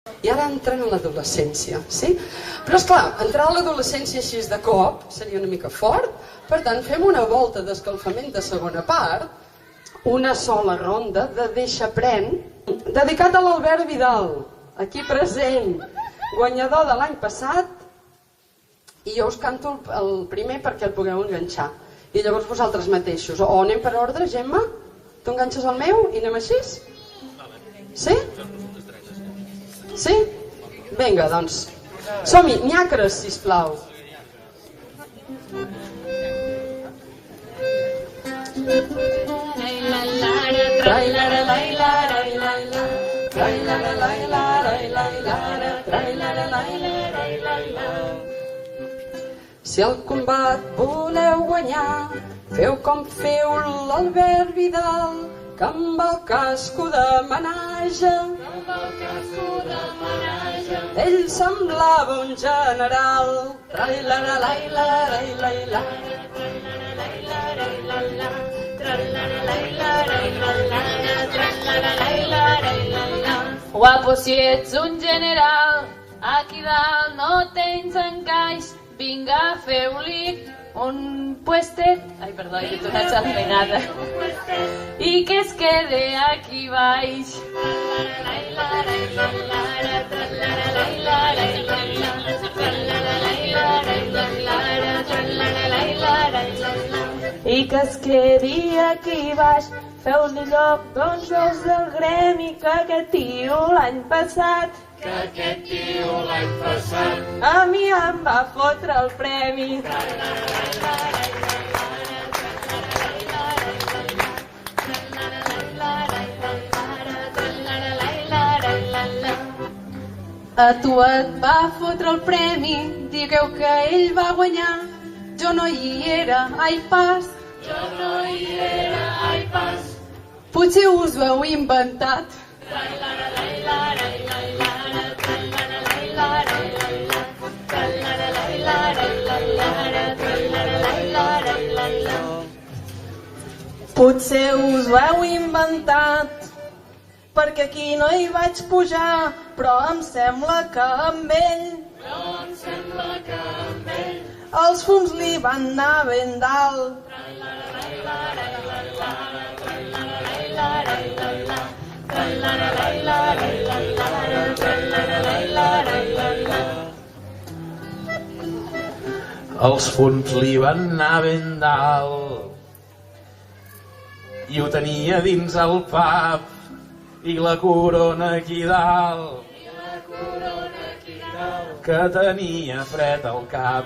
I ara entren a l'adolescència, sí? Però esclar, entrar a l'adolescència així de cop seria una mica fort, per tant fem una volta d'escalfament de segona part, una sola ronda de deixa-pren, dedicat a l'Albert Vidal, aquí present, guanyador de l'any passat, i jo us canto el primer perquè el pugueu enganxar. I llavors vosaltres mateixos, o anem per ordre, Gemma? Tu enganxes el meu i anem així? Sí? Sí? Vinga, doncs. Som-hi, nyacres, sisplau. Si el combat voleu guanyar, feu com feu l'Albert Vidal, que amb el casco de menaje ell semblava un general. Guapo, si ets un general, aquí dalt no tens encaix. Vinga, feu-li un puestet. Ai, perdó, he tornat desafinada. I que es quede aquí baix. I que es quedi aquí baix. Feu-li lloc, doncs, veus del gremi, que aquest tio l'any passat a mi em va fotre el premi. A tu et va fotre el premi, digueu que ell va guanyar. Jo no hi era, ai pas. Potser us ho heu inventat. Potser us ho heu inventat, perquè aquí no hi vaig pujar, però em sembla que amb ell els fums li van anar ben dalt. Els fums li van anar ben dalt i ho tenia dins el pap i la corona aquí dalt que tenia fred al cap.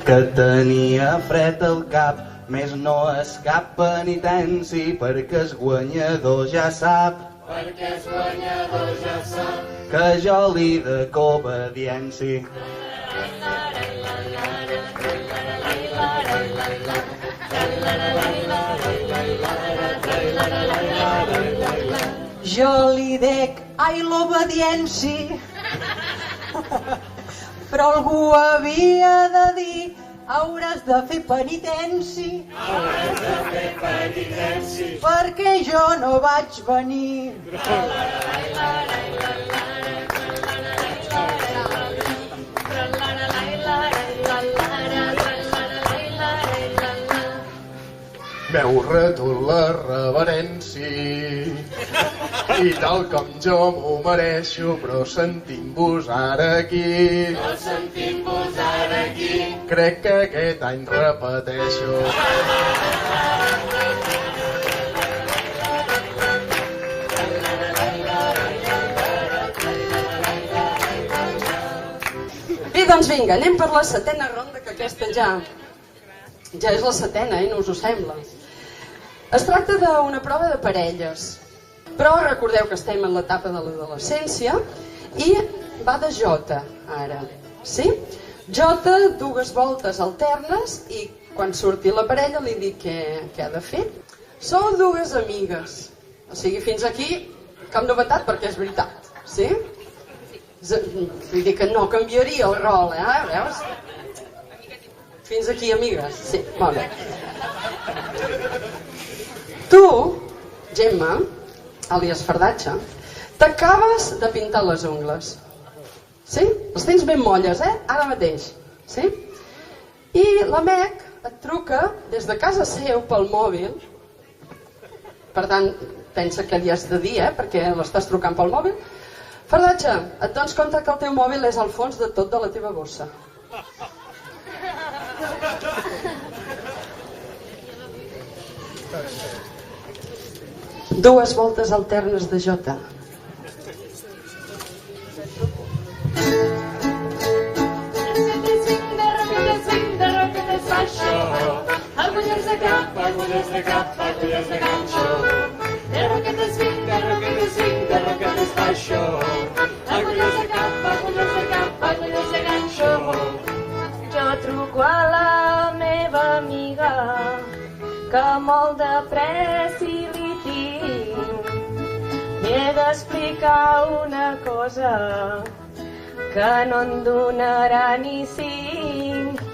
Que tenia fred al cap, més no és cap penitenci, perquè el guanyador ja sap que jo li dec obediència. Jo li dec, ai, l'obediència, però algú havia de dir, hauràs de fer penitència, perquè jo no vaig venir. M'heu retut la reverència i tal com jo m'ho mereixo, però sentint-vos ara aquí, crec que aquest any repeteixo. Bé, doncs vinga, anem per la setena ronda, que aquesta ja és la setena, no us ho sembla? Es tracta d'una prova de parelles, però recordeu que estem en l'etapa de l'adolescència i va de jota, ara, sí? Jota, dues voltes alternes i quan surti la parella li dic què ha de fer. Sou dues amigues, o sigui, fins aquí cap novetat perquè és veritat, sí? Vull dir que no canviaria el rol, veus? Fins aquí, amigues? Sí, molt bé. Tu, Gemma, àlies Fardatxa, t'acabes de pintar les ungles. Sí? Les tens ben molles, Ara mateix. Sí? I la Meg et truca des de casa seu pel mòbil. Per tant, pensa que li has de dir, perquè l'estàs trucant pel mòbil. Fardatxa, et dones compte que el teu mòbil és al fons de tot de la teva bossa. Dues voltes alternes de jota. Agulles de cap, agulles de cap, agulles de ganxo. De roquetes vinc, de roquetes vinc, de roquetes baixo. Agulles de cap, agulles de cap, agulles de ganxo. Jo truco a la meva amiga, que molt de pressi li tinc. Li he d'explicar una cosa, que no en donarà ni 5.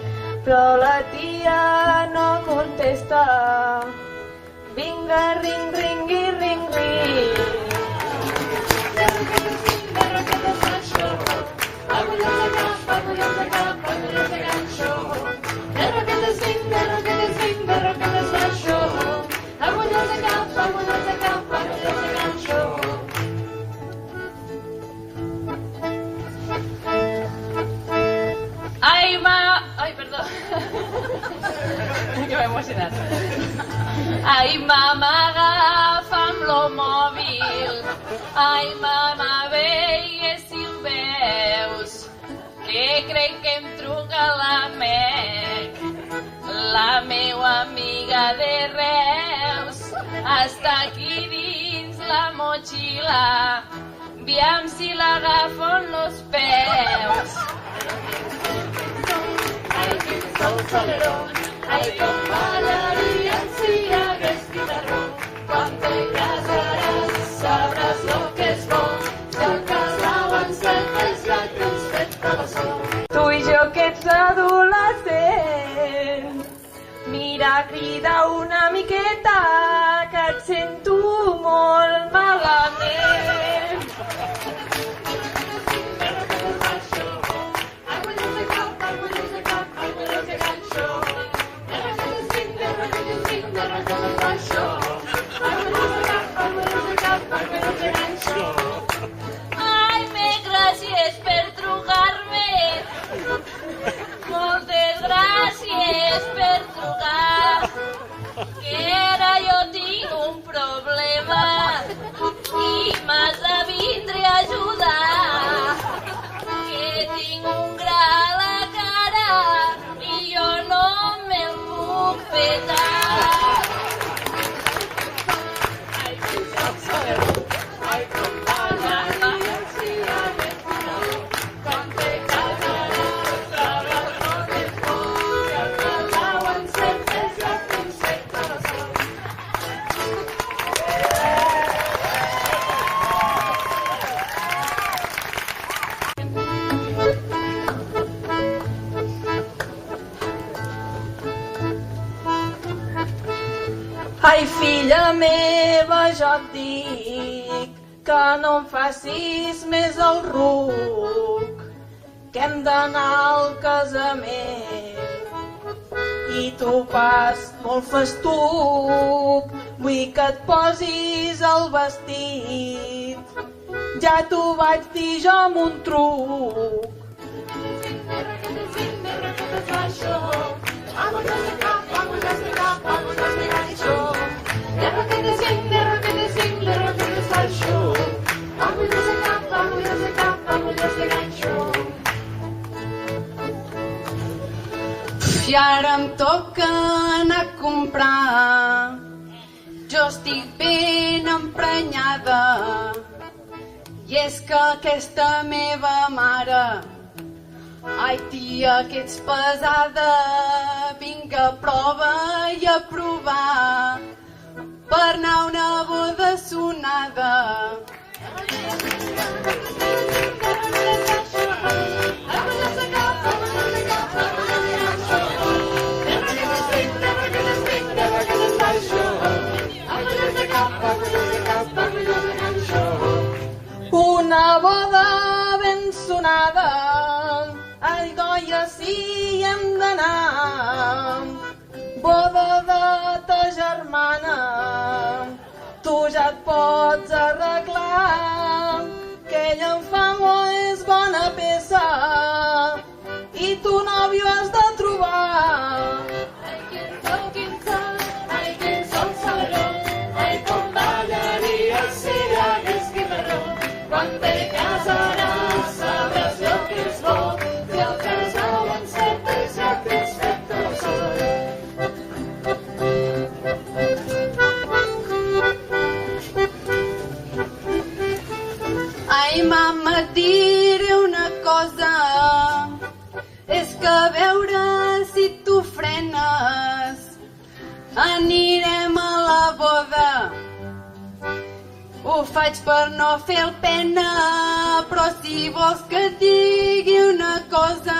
Però la tia no contesta. Vinga, ring, ring i ring, ring. De roquetes vinc, de roquetes baixo. Agulles de cap, agulles de cap, agulles de ganxo. De roquetes vinc, de roquetes vinc, de roquetes baixo. Agulles de cap, agulles de cap, agulles de ganxo. Ai, perdó. Que m'he emocionat. Ai, mama, agafa'm lo mòbil. Ai, mama, veigues si ho veus. Que crec que em truca la Meg, la meua amiga de Reus. Està aquí dins la motxilla. Aviam si l'agafo en los peus. Ai, quin sol solerón, ai, com ballaria si hi hagués guitarró. Quan te casaràs sabràs lo que és bo, si el casau encertes ja tens fet calçó. Tu i jo que ets adolescent, mira, crida una miqueta, que et sento molt malament. Ai, Meg, gràcies per trucar-me. Moltes gràcies per trucar. Que ara jo tinc un problema i m'has de vindre a ajudar. Que tinc un gra a la cara i jo no me'l puc petar. Ai, filla meva, jo et dic que no em facis més el ruc, que hem d'anar al casament. I tu vas molt festuc, vull que et posis el vestit. Ja t'ho vaig dir jo amb un truc. I ara em toca anar a comprar. Jo estic ben emprenyada. I és que aquesta meva mare, ai tia, que ets pesada, vinga, prova i a provar per anar a una boda sonada. si hem d'anar. Boda de ta germana, tu ja et pots arreglar, que ella en famo és bona peça i tu nòvio has de trobar. Ai, quin sol saberó, ai, com ballaria si hi hagués guitarró. Quan te casaràs sabràs lo que és bo, si el casal encertes ja tens fet el sol. Ai, mama, et diré una cosa, és que a veure si tu frenes, anirem a la boda. Ho faig per no fer el pena, però si vols que et digui una cosa,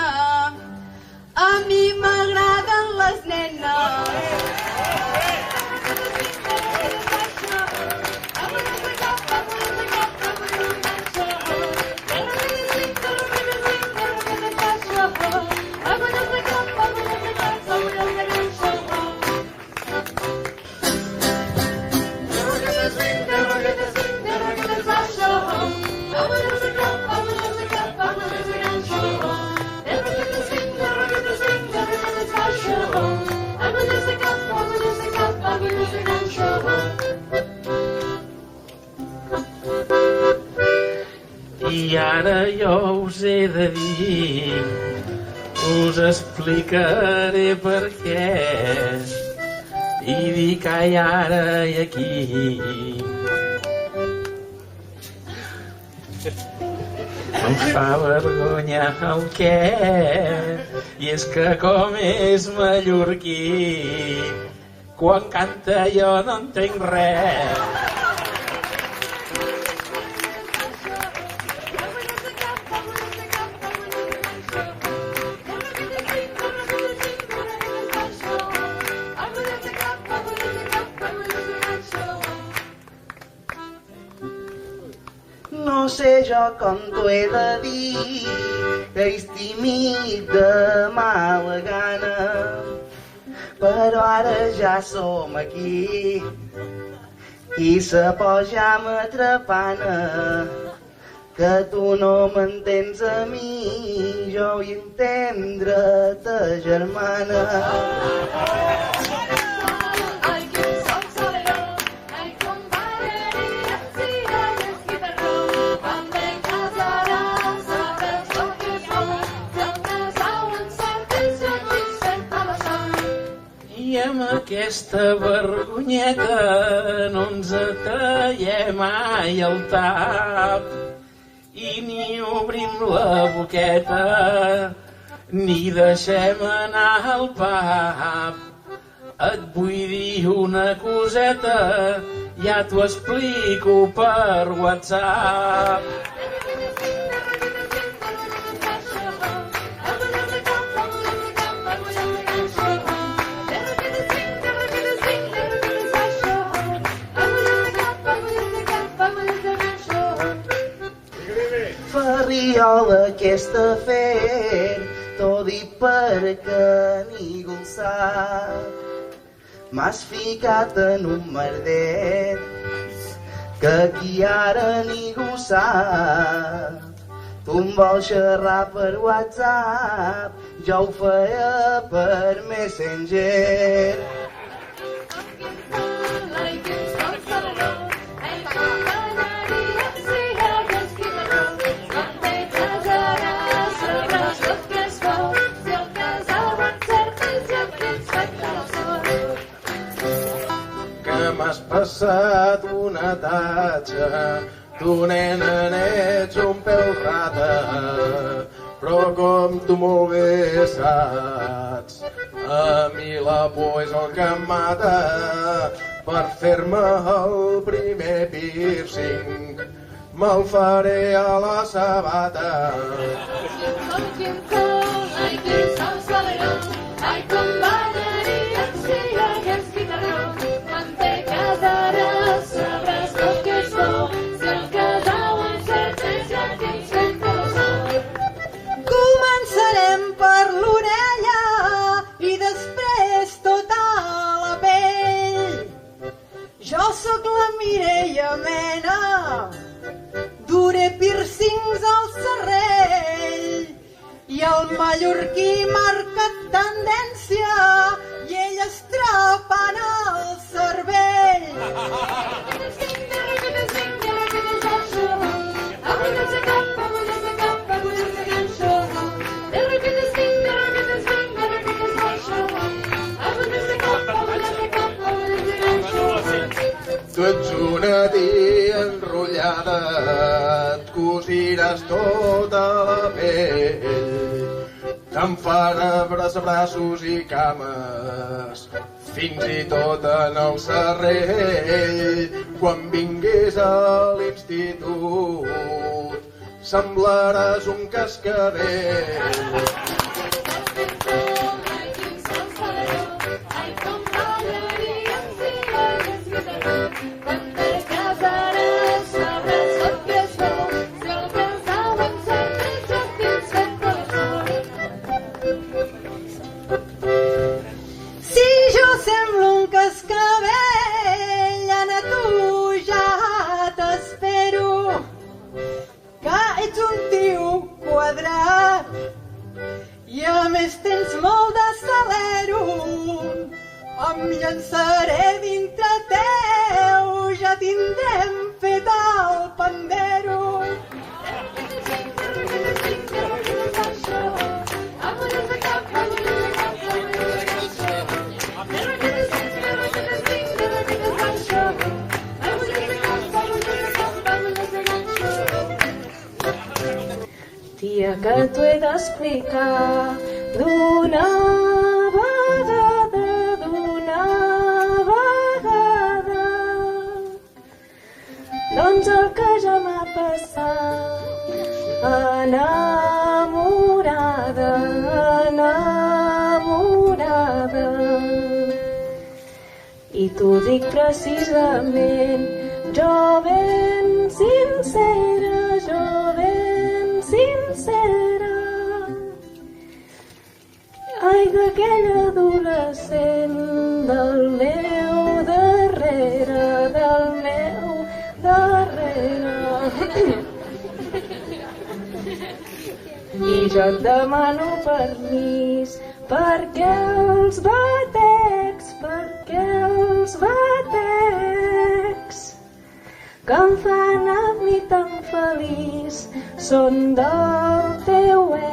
a mi m'agraden les nenes. I ara jo us he de dir, us explicaré per què, i dic ai ara i aquí. Em fa vergonya el què, i és que com és mallorquí, quan canta jo no entenc res. No sé jo com t'ho he de dir, que és tímid de mala gana, però ara ja som aquí i sa por ja m'atrapana, que tu no m'entens a mi, jo vull entendre ta germana. I amb aquesta vergonyeta no ens traiem mai el tap i ni obrim la boqueta ni deixem anar al pap. Et vull dir una coseta, ja t'ho explico per WhatsApp. Ferriola que està fent, t'ho dic perquè ningú ho sap. M'has ficat en un merdet que aquí ara ningú sap. Tu em vols xerrar per WhatsApp, jo ho feia per Messenger. M'has passat una tatxa, tu nena n'ets un pèl rata, però com tu molt bé saps, a mi la por és el que em mata. Per fer-me el primer piercing me'l faré a la sabata. Començarem per l'una Tu ets una tia enrotllada, et cosiràs tota la pell. Te'n fan abraçar braços i cames, fins i tot en el serrell. Quan vinguis a l'institut, semblaràs un cascavell. I a més tens molt de salero, em llançaré dintre teu, ja tindrem fet el pandero. Tia, que t'ho he d'explicar d'una vegada. Doncs el que ja m'ha passat, enamorada. I t'ho dic precisament, jo ben sincera. Ai, d'aquell adolescent del meu darrere. I jo et demano permís perquè els batecs que em fan a mi tan feliç són del teu ex.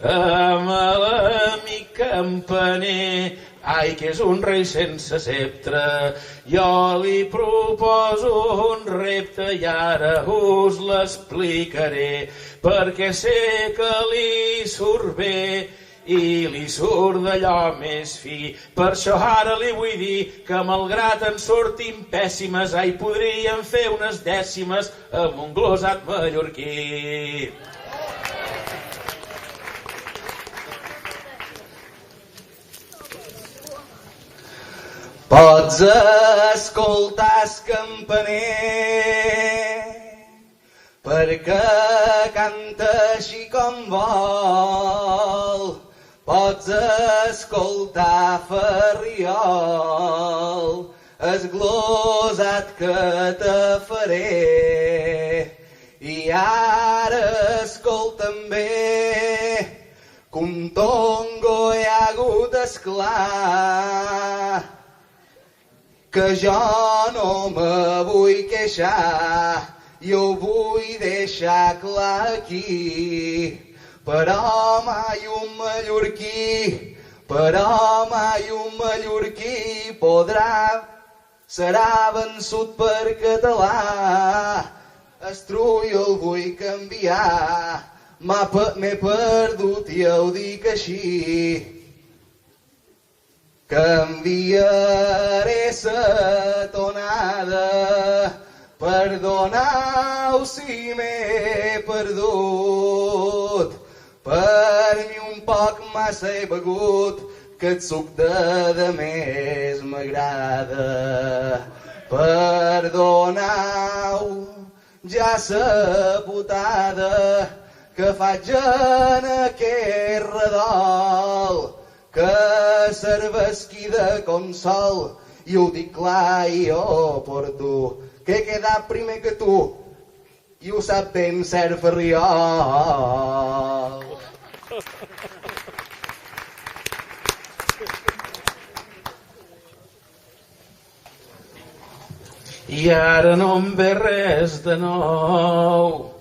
Amb l'amic campaner, ai, que és un rei sense sceptre, jo li proposo un repte i ara us l'explicaré, perquè sé que li surt bé i li surt d'allò més fi. Per això ara li vull dir que malgrat en surtin pèssimes, ai, podríem fer unes dècimes amb un glosat mallorquí. Pots escoltar el campaner perquè canta així com vol. Pots escoltar Ferriol, el glosat que te faré. I ara escolta'm bé, que un tongo hi ha hagut esclar, que jo no me vull queixar, jo vull deixar clar aquí. Però mai un mallorquí serà vençut per català. Estrull el vull canviar, m'he perdut i ho dic així. Canviaré sa tonada, perdoneu si m'he perdut. Per mi un poc massa he begut, que el suc de més m'agrada. Perdoneu ja sa putada que faig en aquest redol, que servesqui de consol, i ho dic clar i jo porto, que he quedat primer que tu, i ho sap ben cert Ferriol. I ara no em ve res de nou,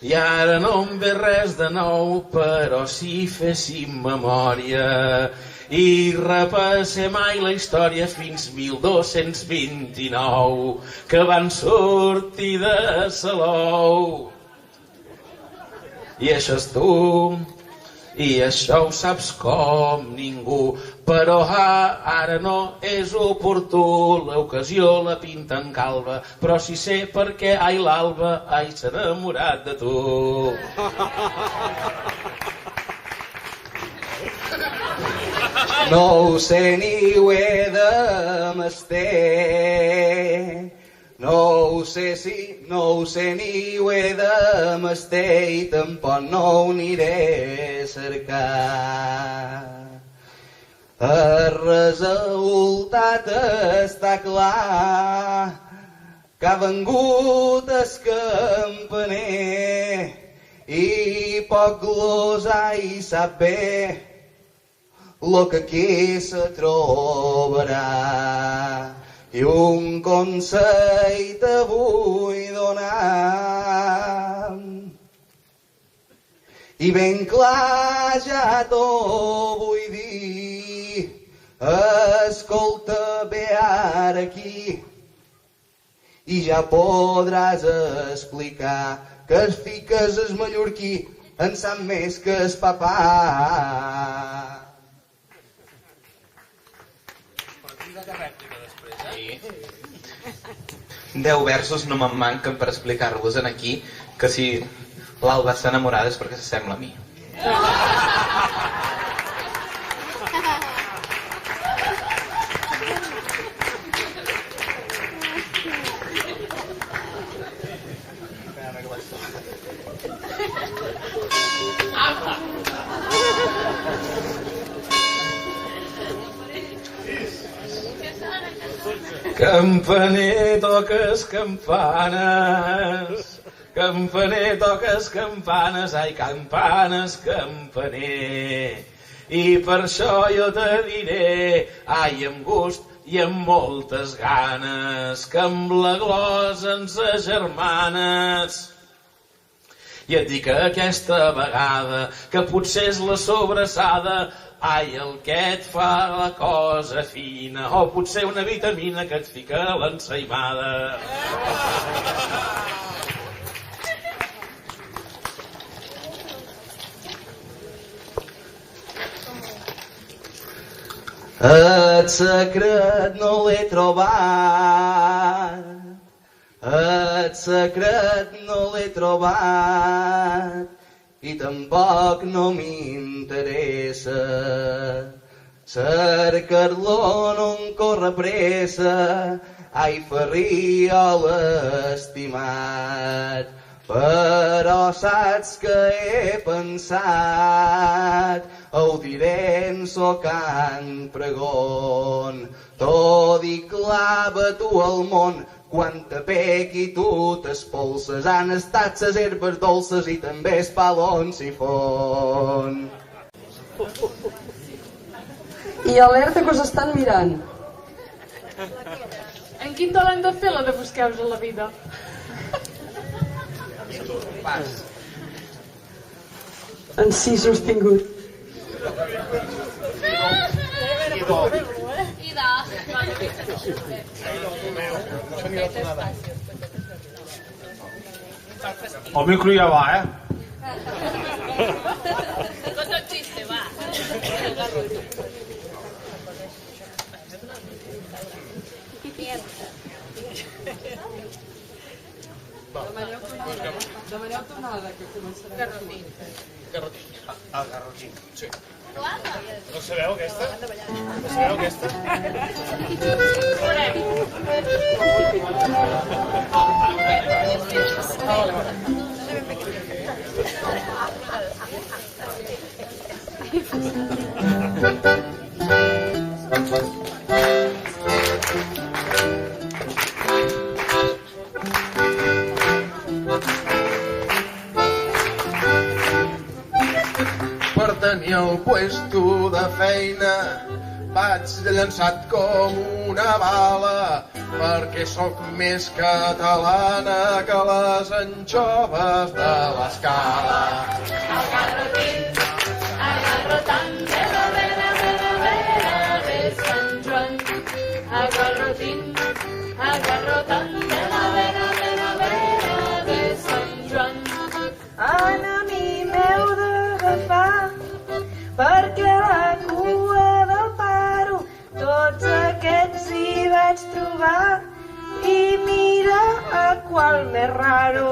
I ara no em ve res de nou, però si féssim memòria i repassem mai la història fins 1229, que van sortir de Salou. I això és tu, i això ho saps com ningú, però ara no és oportú, l'ocasió la pinten calba, però si sé per què l'Alba s'ha enamorat de tu. No ho sé ni ho he de mester, no ho sé ni ho he de mester i tampoc no ho aniré a cercar. El resultat està clar, que ha vengut el campaner i poc glosa i sap bé lo que aquí se trobarà. I un consell te vull donar, i ben clar ja t'ho vull dir, escolta bé ara aquí, i ja podràs explicar que es fiques el mallorquí en sap més que el papà. 10 versos no me'n manquen per explicar-vos en aquí que si l'Alba està enamorada és perquè s'assembla a mi. Campaner, toques campanes, campaner, toques campanes, ai, campanes, campaner. I per això jo te diré, ai, amb gust i amb moltes ganes, que amb la glosa ens agermanes. I et dic aquesta vegada, que potser és la sobrassada, ai, el que et fa la cosa fina, o potser una vitamina que et fica a l'ensaïmada. El secret no l'he trobat, el secret no l'he trobat, i tampoc no m'interessa. Cercar-lo no em corre pressa, ai, Ferriol estimat, però saps que he pensat, ho diré en so cant pregon, t'ho dic clava tu al món, quan te pequi tu t'espolses, han estat ses herbes dolces i també es palon sifon. I alerta que us estan mirant. En quin to l'hem de fer, la de busqueus a la vida? En si sostingut. El micro ja va, Cosa chiste, va. Demaneu tonada, que començarà. Garrotín. El garrotín, sí. No sabeu aquesta? No sabeu aquesta? Per tenir el puesto de feina vaig llançat com una bala, perquè sóc més catalana que les anxoves de l'Escala. El garrotín, el garrotant de la vera, vera, vera de Sant Joan. El garrotín, el garrotant de la vera, vera, vera de Sant Joan. Enemic m'heu d'agafar, perquè la cua del paro tots aquests hi vaig trobar, i mira a qual més raro.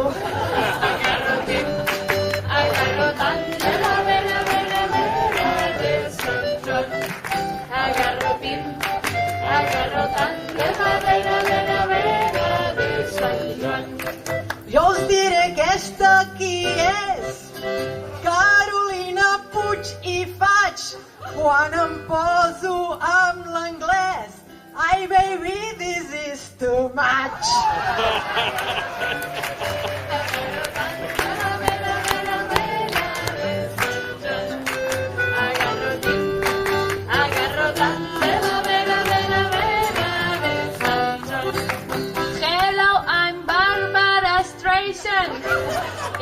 El garrotant de la vera, vera, vera de Sant Joan. El garrotín, el garrotant de la vera, vera, vera de Sant Joan. Jo us diré aquesta qui és, Carolina Puig, i faig quan em poso amb l'anglès. Ai, baby, this is too much.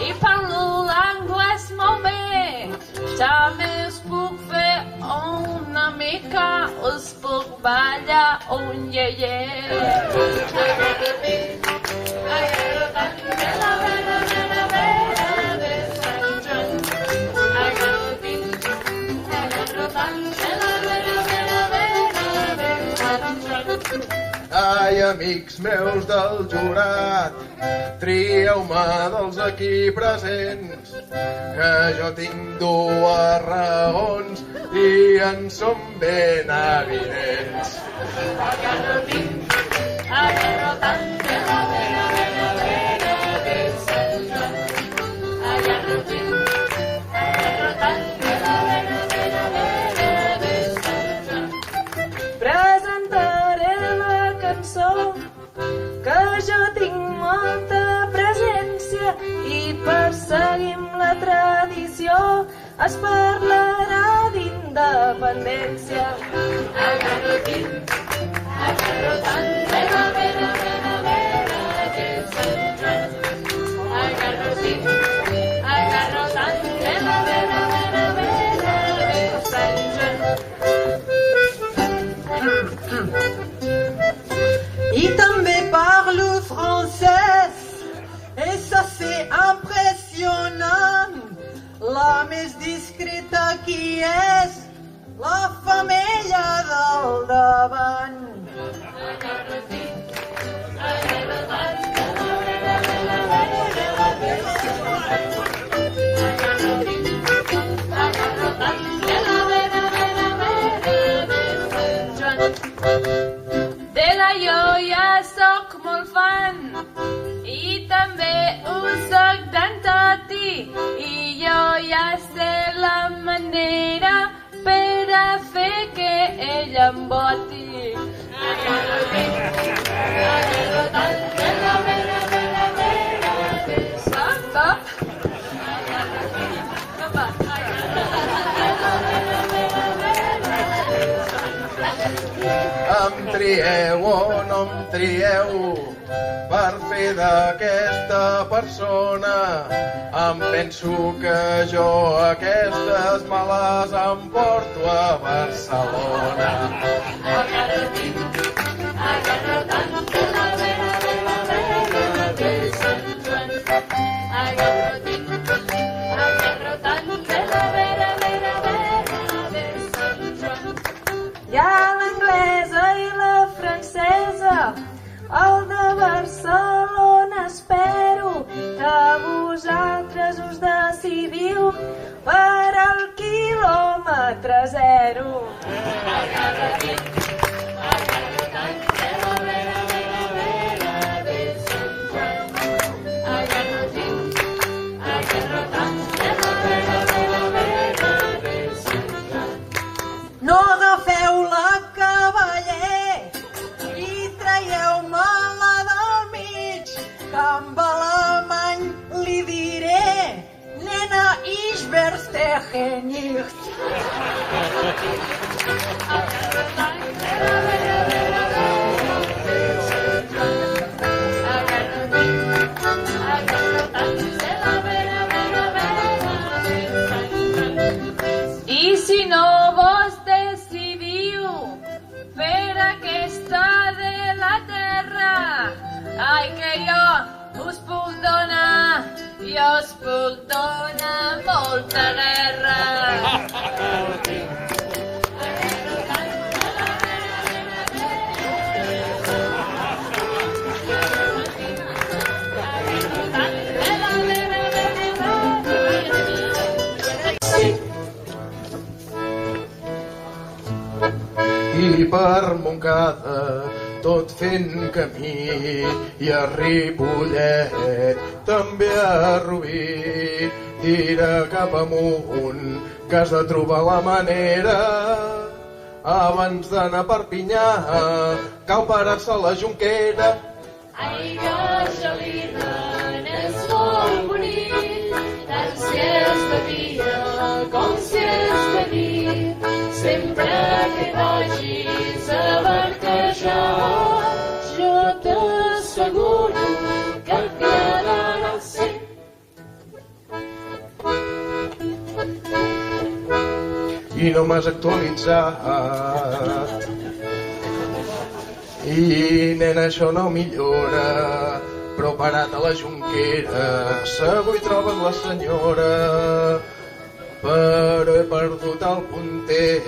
I parlo l'anglès molt bé. També us puc fer una mica, us puc ballar un iaié. Ai, amics meus del jurat, trieu-me dels aquí presents, que jo tinc dues raons i en són ben evidents. Presentaré la cançó, que jo tinc molta presència, i perseguim la tradició, es parlarà d'independència. El garrotín de la vera, vera, vera de Sant Joan. El garrotín de la vera, vera, vera de Sant Joan. I també parlo francès, et ça c'est impressionnant. La més discreta qui és, la femella del davant. De la jo ja soc molt fan, i també ho soc d'en Toti, i jo ja sé la manera per a fer que ell em voti. Em trieu o no em trieu per fer d'aquesta persona. Em penso que jo aquestes me les emporto a Barcelona. Hi ha l'anglesa i la francesa, el de Barcelona espero que vosaltres us decidiu per al quilòmetre zero. No agafeu la cavaller i traieu-me-la del mig, que amb alemany li diré: nena, ich verstehe nicht. Jospul dona molta guerra. I per Montcada, tot fent camí, i a Ripollet, també a Rubí, tira cap amunt, que has de trobar la manera. Abans d'anar a Perpinyà, cal parar-se a la Jonquera. Ai, que gelida, és molt bonic, tant si és de dia com si és de nit. Sempre que vagis a barquejar, jo t'asseguro que et quedarà al cent. I no m'has actualitzat. I, nena, això no millora, però parat a la Jonquera, segur hi trobes la senyora, però he perdut el punter,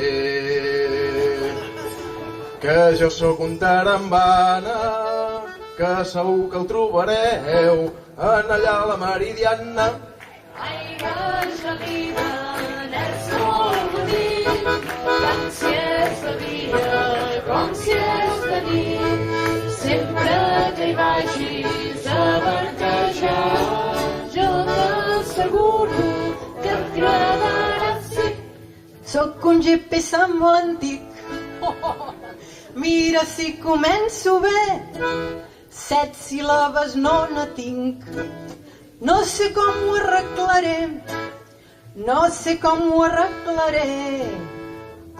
que jo sóc un tarambana, que segur que el trobareu en allà a la Meridiana. Ai, que gelida, és molt bonic, tant si és de dia com si és de nit. Sempre que hi vagis a barquejar, jo t'asseguro que et agradarà, sí. Sóc un GPS molt antic. Mira si començo bé. 7 síl·labes no ne tinc. No sé com ho arreglaré. No sé com ho arreglaré.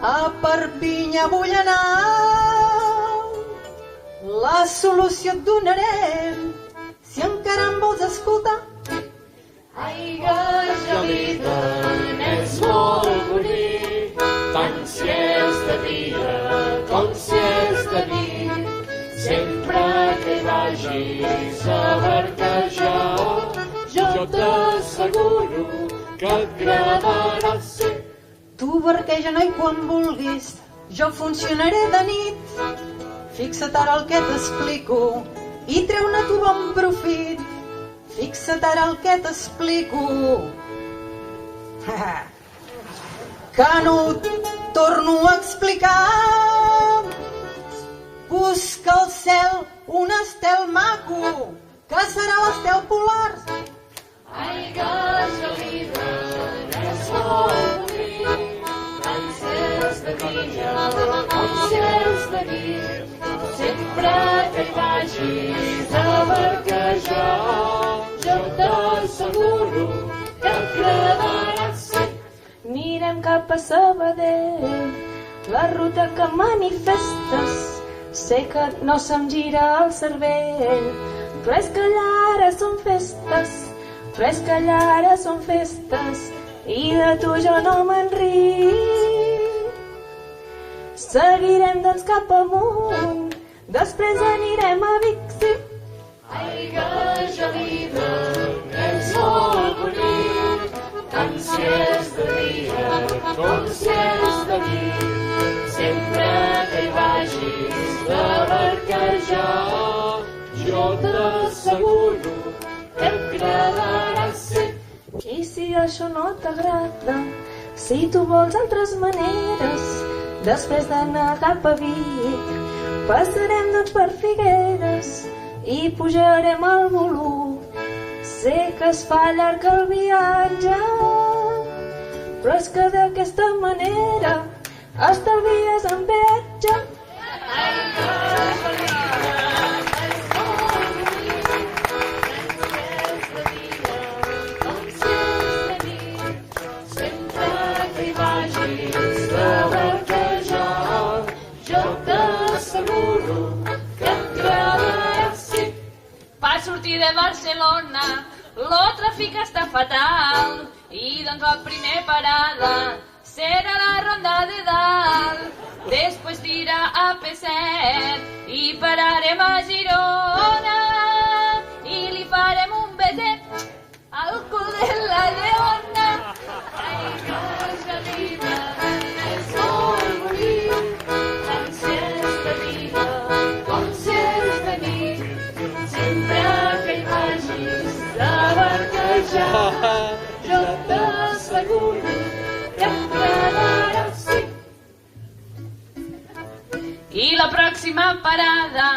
A Perpinyà vull anar. La solució et donaré. Si encara em vols escoltar. Ai, que gelida, és molt bonic, tant si és de dia com si és de nit. Sempre que vagis a barquejar, jo t'asseguro que et agradarà, sí. Tu barqueja, noi, quan vulguis. Jo funcionaré de nit. Fixa't ara el que t'explico i treu-ne tu bon profit. Fixa't ara el que t'explico. Que no ho torno a explicar. Busca al cel un estel maco, que serà l'estel polar. Ai, que gelida, és molt bonic, tant si és de dia com si és de nit. Sempre que hi vagis a barquejar, jo t'asseguro que et agradarà, sí. Mirem cap a Sabadell, la ruta que manifestes. Sé que no se'm gira el cervell, però és que allà ara són festes, però és que allà ara són festes, i de tu jo no me'n ric. Seguirem doncs cap amunt, després anirem a Vic, sí. Ai, que gelida, és molt bonic, tant si és de dia com si és de nit. Sempre que hi vagis a barquejar, jo t'asseguro que et agradarà, sí. I si això no t'agrada, si tu vols altres maneres, després d'anar cap a Vic, passarem doncs per Figueres i pujarem el volum. Sé que es fa llarg el viatge, però és que d'aquesta manera estalvies en peatge. Ai, que gelida, és molt bonic, tant si és de dia com si és de nit. Sempre que hi vagis a barquejar, jo t'asseguro que et agradarà, sí. Per sortir de Barcelona, el tràfic està fatal, i doncs la primera parada serà la Ronda de Dalt. Després tira a P7 i pararem a Girona i li farem un beset al la pròxima parada.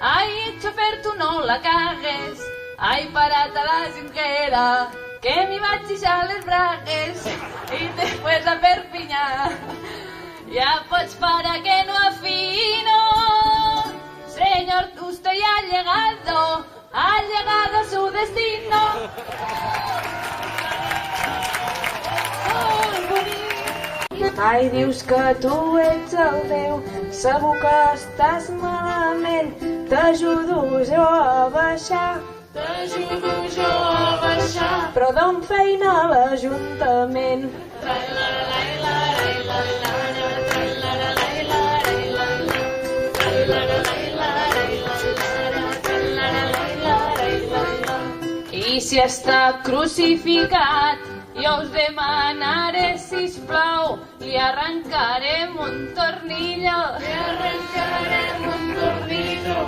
Ai, xofer, tu no la cagues. Ai, parat a la cinquera, que m'hi vaig deixar les bragues. I després a Perpinyà, ya pots parar que no afino. Señor, usted ya ha llegado a su destino. Ai, dius que tu ets el Déu, segur que estàs malament. T'ajudo jo a baixar, però d'on feina a l'Ajuntament. I si està crucificat, jo us demanaré, sisplau, li arrencarem un tornillo.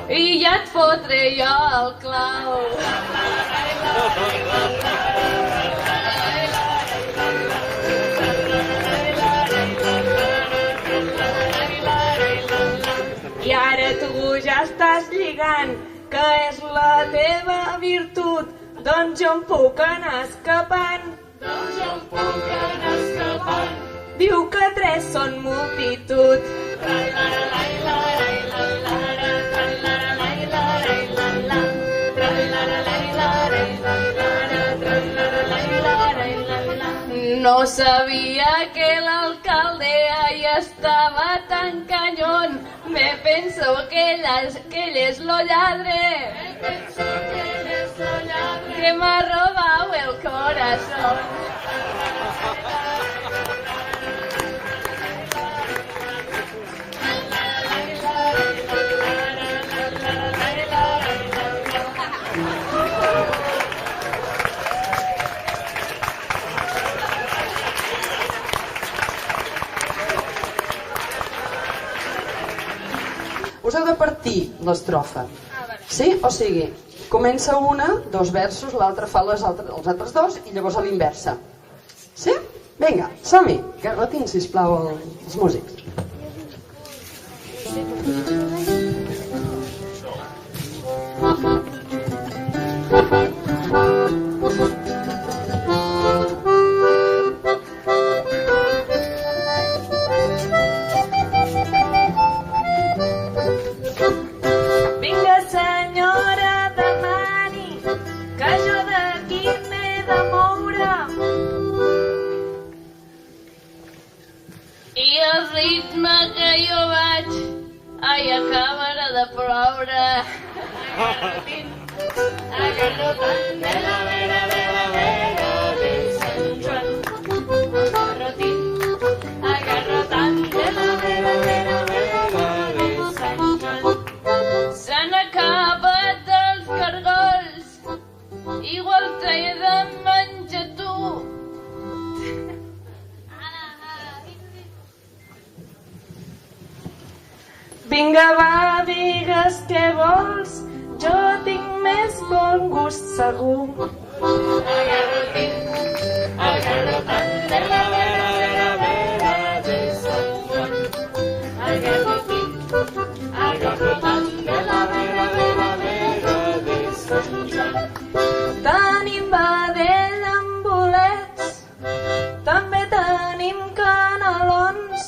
I ja et fotré jo el clau. I ara tu ja estàs lligant, que és la teva virtut, doncs jo em puc anar escapant. Diu que 3 són multitud. No sabia que l'alcalde ahí estava tan canyón. Me penso que ell és lo lladre. Que m'ha robat el corazón. Us heu de partir l'estrofa. Sí? O sigui, comença una, 2 versos, l'altra fa els altres 2 i llavors a l'inversa. Sí? Vinga, som-hi. Garrotin, sisplau, els músics. Vinga, senyora, demani, que jo d'aquí m'he de moure. I el ritme que jo vaig, ai, acabarà de ploure. Agarrotant de la vera de Sant Joan. Agarrotant de la vera de Sant Joan. Se n'acabat els cargols, igual t'he de menjar tu. Vinga, va, digues què vols, jo tinc més bon gust segur. Agarrotant de la vera de Sant Joan. Agarrotant de la vera de Sant Joan. Tenim vedell amb bolets, també tenim canelons.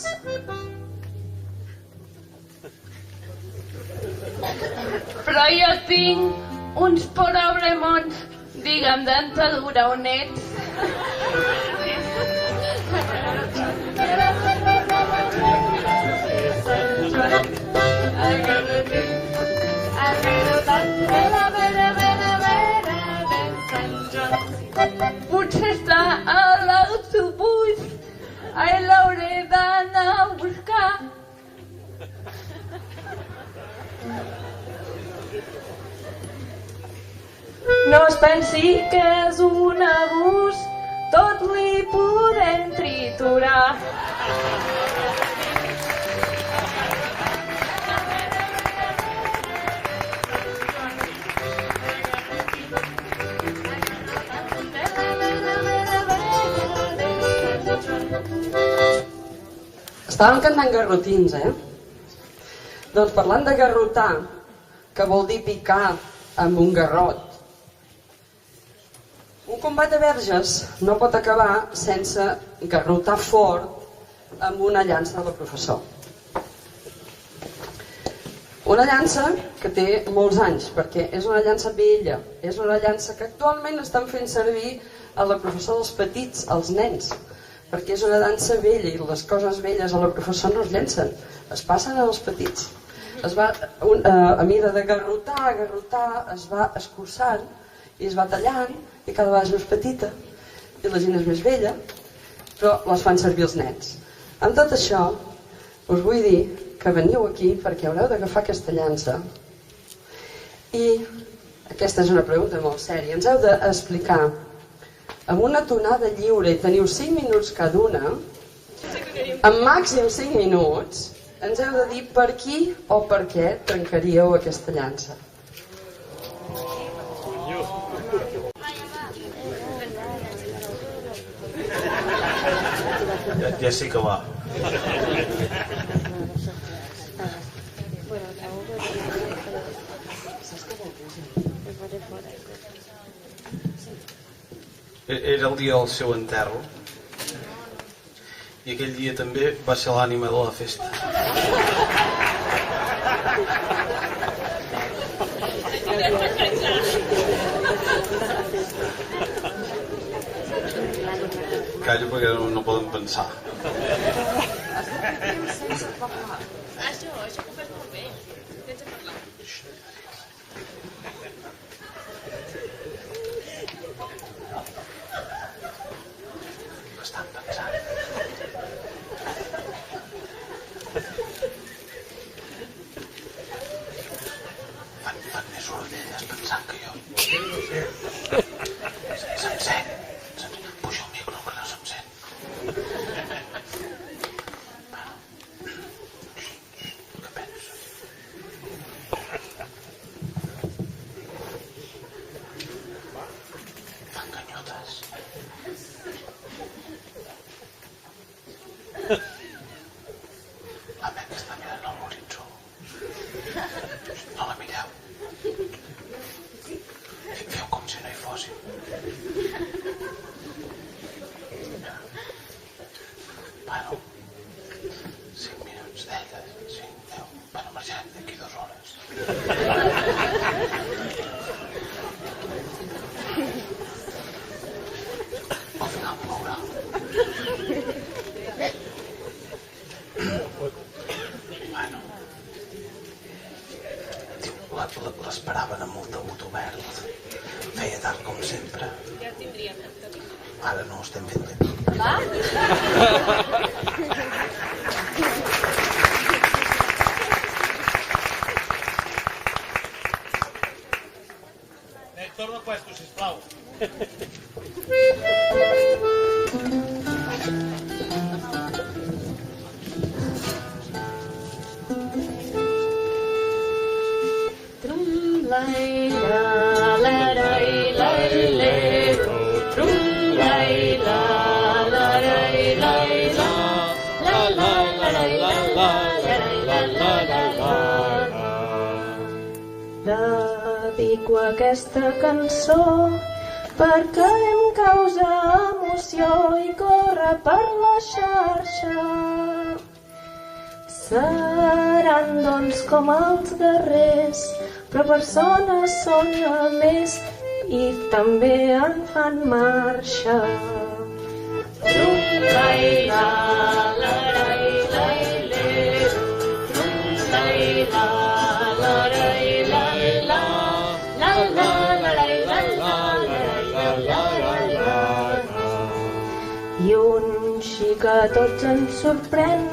Però jo tinc uns pobremons, digue'm dentadura o net. Potser està a l'autobús, ai, l'hauré d'anar a buscar. No es pensi que és un abús, tot li podem triturar. Estàvem cantant garrotins, eh? Doncs parlant de garrotar, que vol dir picar amb un garrot, un combat de verges no pot acabar sense garrotar fort amb una llança del professor. Una llança que té molts anys, perquè és una llança vella, és una llança que actualment estan fent servir a la professor dels petits, als nens, perquè és una llança vella i les coses velles a la professor no es llencen, es passen als petits. Es va, a mida de garrotar, es va escurçant i es va tallant i cada vegada és més petita i la gent és més vella, però les fan servir els nens. Amb tot això us vull dir que veniu aquí perquè haureu d'agafar aquesta llança i aquesta és una pregunta molt sèria, ens heu d'explicar amb una tonada lliure i teniu 5 minuts cada una, amb màxim 5 minuts ens heu de dir per qui o per què trencaríeu aquesta llança. Ja sí que va. Era el dia del seu enterro i aquell dia també va ser l'ànima de la festa. Callo perquè no poden pensar. Això que fas molt bé. Tens a parlar. Estan pensant. Fan més orelles pensant que jo. Se'm sent. Puja el micro que no se'm sent. Què penso? Fan ganyotes. La Meg està mirant a l'horitzó. No la mireu. Feu com si no hi fóssim. Bueno, 5 minuts d'ella, 5, 10. Bueno, marxem d'aquí 2 hores. Al final m'ho veurà. Bueno, l'esperaven amb molt degut obert. Feia tard com sempre. Ja tindríem. Ara no, estem fent temps. Va? Torna a puesto, sisplau. Dedico aquesta cançó perquè em causa emoció i corre per la xarxa. Seran doncs com els darrers, però persones són a més i també en fan marxa. I un xicatots ens sorprèn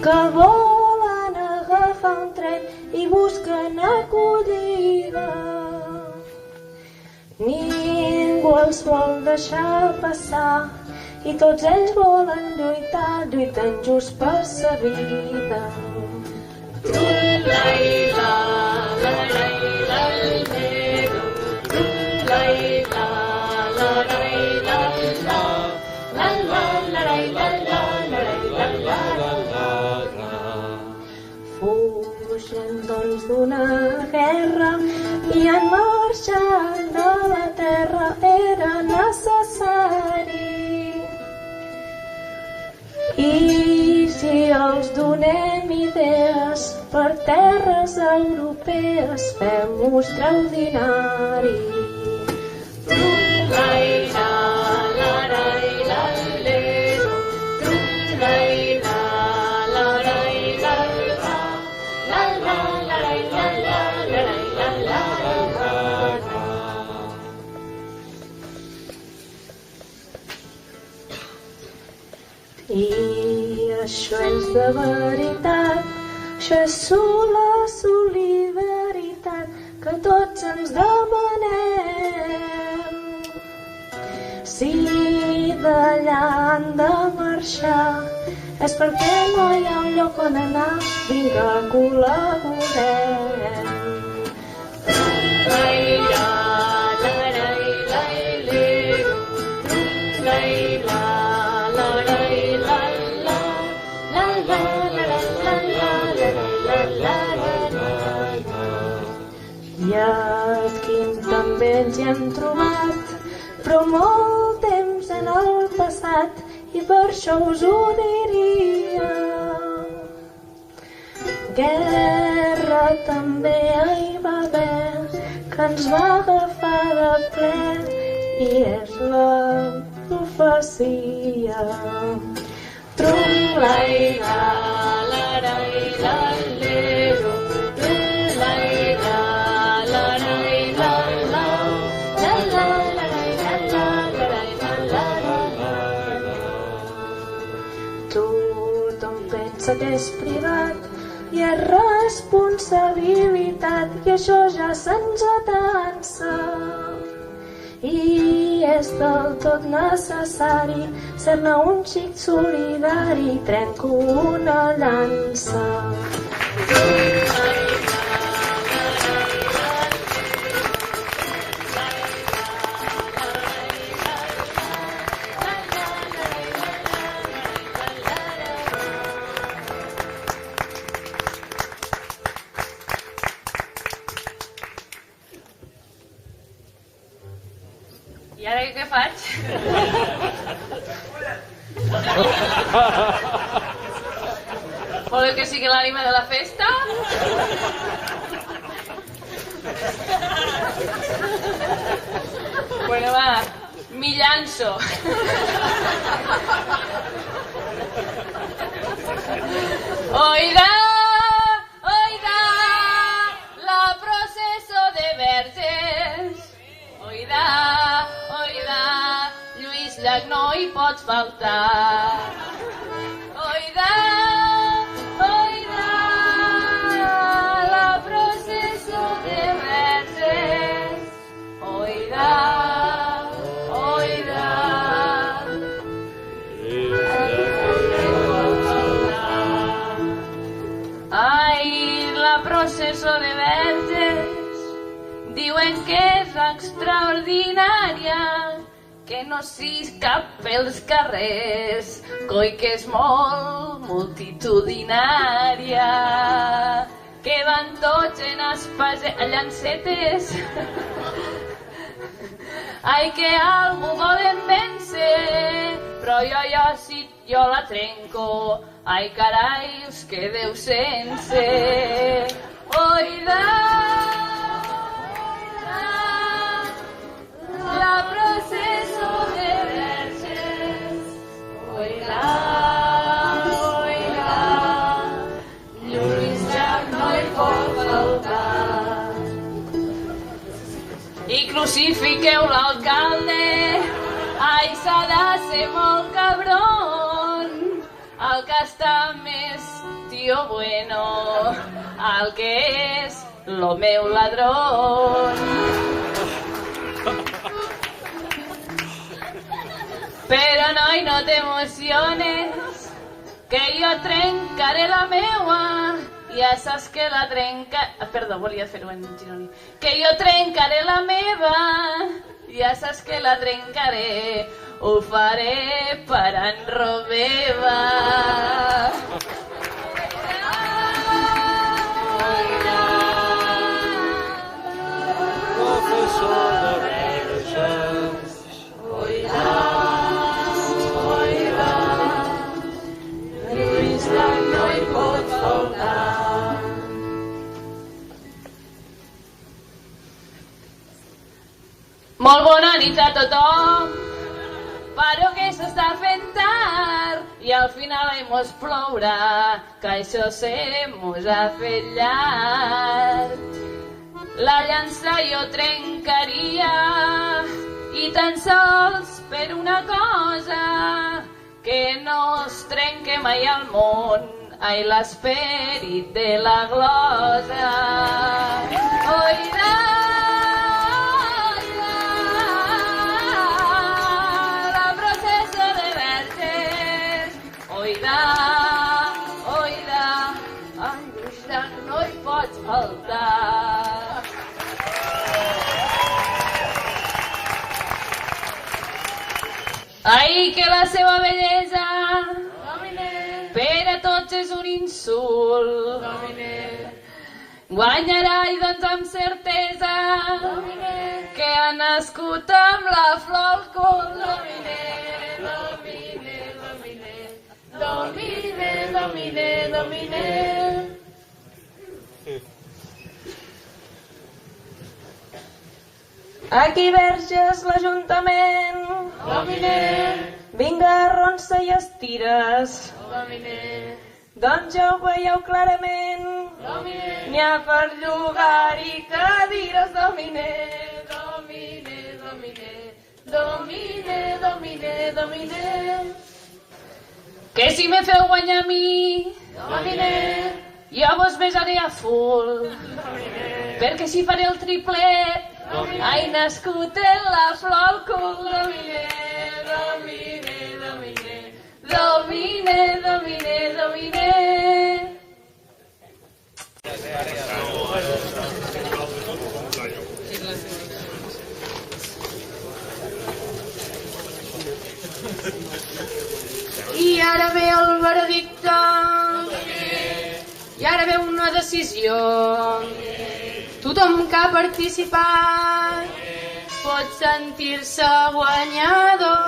que volen agafar un tren i busquen acollida. Ningú els vol deixar passar i tots ells volen lluitar, lluiten just per sa vida. d'una guerra i en marxar de la terra era necessari. I si els donem idees per terres europees, fem-ho extraordinari. I això és de veritat, això és la solidaritat que tots ens demanem. Si d'allà han de marxar és perquè no hi ha un lloc on anar, vinga, col·laborem. I aquí també ens hi hem trobat, però molt temps en el passat, i per això us ho diria. Guerra també hi va haver, que ens va agafar de ple, i és la profecia. Trum-lai-la, la-lai-la-lero, trum-lai-la, que és privat i és responsabilitat, i això ja se'ns atansa. I és del tot necessari ser-ne un xic solidari, trenco una llança. I ara què faig? Voleu que sigui l'ànima de la festa? Bueno, va, m'hi llanço. Oiga, oiga, la proceso de verges. Oiga, oiga, Lluís Llach no hi pot faltar. Oiga, oiga, la proceso de verges. Oiga, oiga, ai, la proceso de verges. Diuen que és extraordinària, que no s'escap pels carrers, coi que és molt multitudinària, que van tots en llancetes. Ai, que algú volen vèncer, però jo si jo la trenco, ai carai, us quedeu sense. Oida, la proceso de verges. Oiga, oiga, Lluís Llach no hi pot faltar. I crucifiqueu l'alcalde, ai, s'ha de ser molt cabron, el que està més tio bueno, el que és lo meu ladrón. Però noi, no t'emociones, que jo trencaré la meua, ja saps que la trenca... Perdó, volia fer-ho en gironí. Que jo trencaré la meva, ja saps que la trencaré, ho faré per en Romeva. Oiga, Molt bona nit a tothom, però que s'està fent tard i al final mos plourà, que això se mos ha fet llarg. La llança jo trencaria i tan sols per una cosa, que no es trenque mai al món, ai l'esperit de la glosa. Oida, la processa de verges, oida, oida, ai, bruixa, no hi pots faltar. Ai, que la seva bellesa per a tots és un insult. Guanyarà i doncs amb certesa que ha nascut amb la flor al cul. Domine. Aquí Verges, l'Ajuntament. Vinga, ronsa i estires. Doncs ja ho veieu clarament. N'hi ha per llogar i cadires. Domine. Que si me feu guanyar a mi, jo vos besaré a full. Perquè si faré el triplet, ai, nascut en la flor al cul. Domine. I ara ve el veredicte. I ara ve una decisió. Tothom que ha participat pot sentir-se guanyador.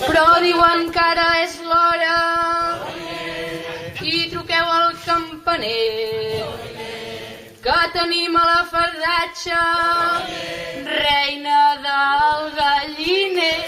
Però diuen que ara és l'hora i truqueu al campaner, que tenim a la fardatxa reina del galliner.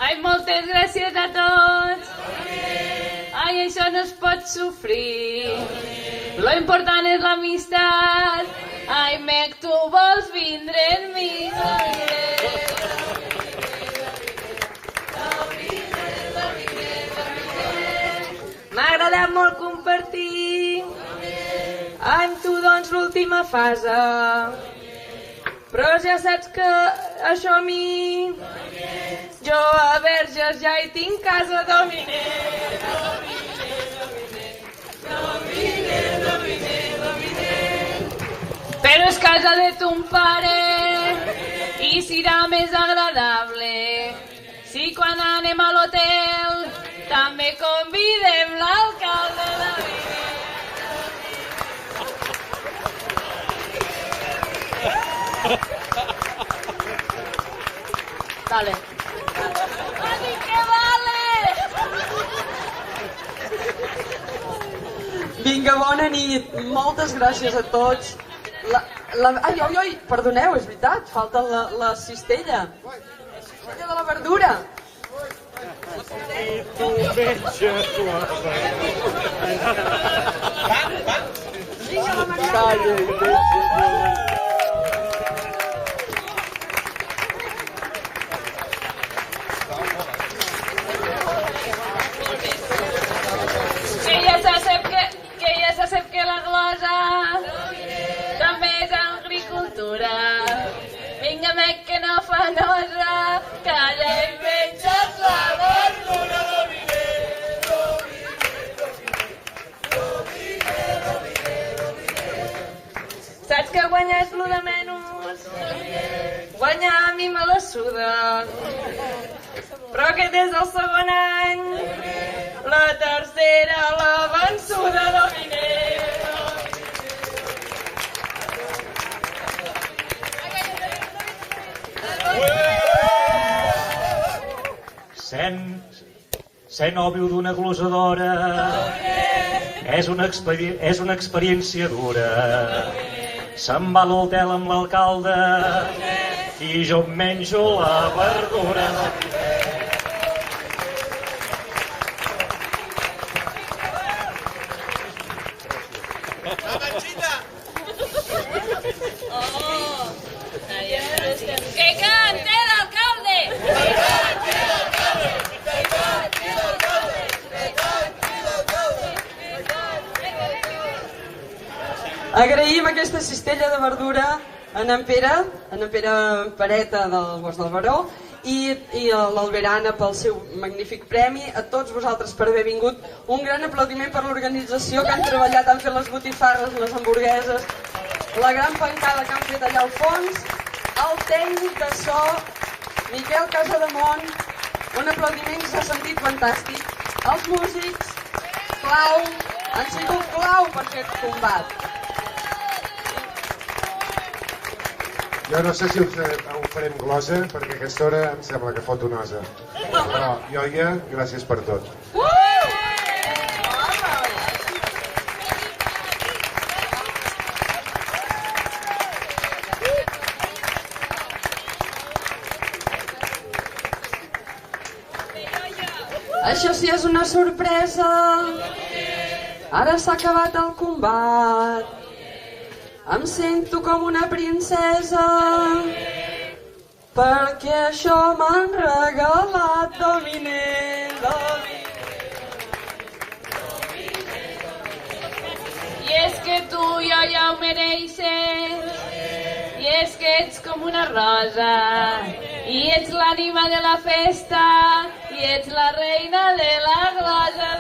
Ai, moltes gràcies a tots. Ai, això no es pot sofrir. Lo important és l'amistat. Ai, mec, tu vols vindre en mi. M'ha agradat molt compartir amb tu, doncs, l'última fase. Però ja saps que això a mi, jo a Verges ja hi tinc casa. Domine. Però és casa de ton pare i serà més agradable si quan anem a l'hotel també convidem l'alcalde de Viver. Vale. Ani, que vale! Vinga, bona nit. Moltes gràcies a tots. Ai, perdoneu, és veritat, falta la cistella. La cistella de la verdura. I tu menges Vinga, la Mariana. Calla i menges mi me la suda. Però aquest és el segon any, la tercera, la vençuda dominer. Ser nòvio d'una glosadora és una experiència dura. Se'n va a l'hotel amb l'alcalde i jo em menjo la verdura. Que cante l'alcalde! Agraïm aquesta cistella de verdura a en Pere Pareta del Bosc del Baró i l'Alberana pel seu magnífic premi, a tots vosaltres per haver vingut. Un gran aplaudiment per l'organització que han treballat, han fet les botifarres, les hamburgueses, la gran pancada que han fet allà al fons, el tècnic de so, Miquel Casademont, un aplaudiment que s'ha sentit fantàstic, els músics, clau, han sigut clau per aquest combat. Jo no sé si ho farem glosa, perquè a aquesta hora em sembla que fot una asa. Però, Ioia, gràcies per tot. Això sí és una sorpresa. Ara s'ha acabat el combat. Em sento com una princesa, perquè això m'han regalat dominer. I és que tu ja ho mereixes, i és que ets com una rosa, i ets l'ànima de la festa, i ets la reina de la glosa.